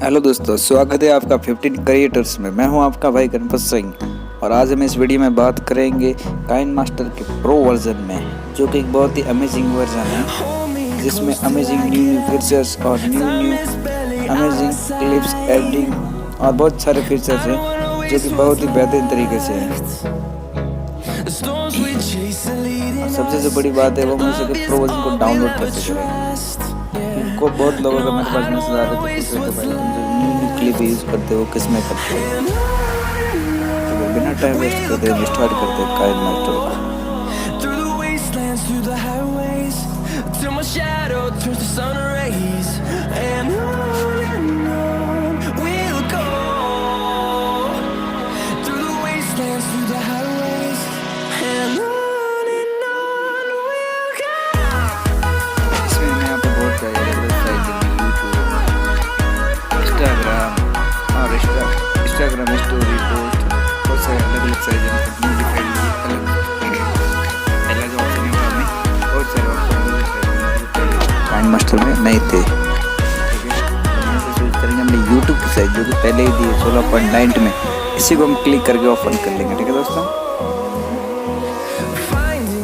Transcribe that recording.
Hello दोस्तों, स्वागत है आपका 15 क्रिएटर्स में। मैं हूं आपका भाई गणपत सिंह और आज हम इस वीडियो में बात करेंगे काइनमास्टर के प्रो वर्जन में, जो कि एक बहुत ही अमेजिंग वर्जन है जिसमें अमेजिंग न्यू फीचर्स और न्यू अमेजिंग क्लिप्स एडिटिंग और बहुत सारे फीचर्स हैं जो कि बहुत ही बेहतरीन तरीके से हैं। और सबसे जो बड़ी बात है वो मुझे कि प्रो वर्जन को डाउनलोड कैसे करें। को बहुत लोगों का मेरे पास मैसेज आ रहे थे, पूछ रहे थे भाई तुम जो न्यू क्लिप यूज़ करते हो किस में करते हो। तो बिना टाइम वेस्ट करते हुए स्टार्ट करते हैं काइनमास्टर को। इंस्टाग्राम स्टोरी पोस्ट बहुत सारे अलग अलग साइज पहला जो ऑप्शन है हमें बहुत सारे ऑप्शन काइनमास्टर में नहीं थे। ठीक है, यहाँ से स्विच करेंगे हमने यूट्यूब की साइज जो कि पहले ही दी 16.9 में, इसी को हम क्लिक करके ओपन कर लेंगे। ठीक है दोस्तों, तो फाइनली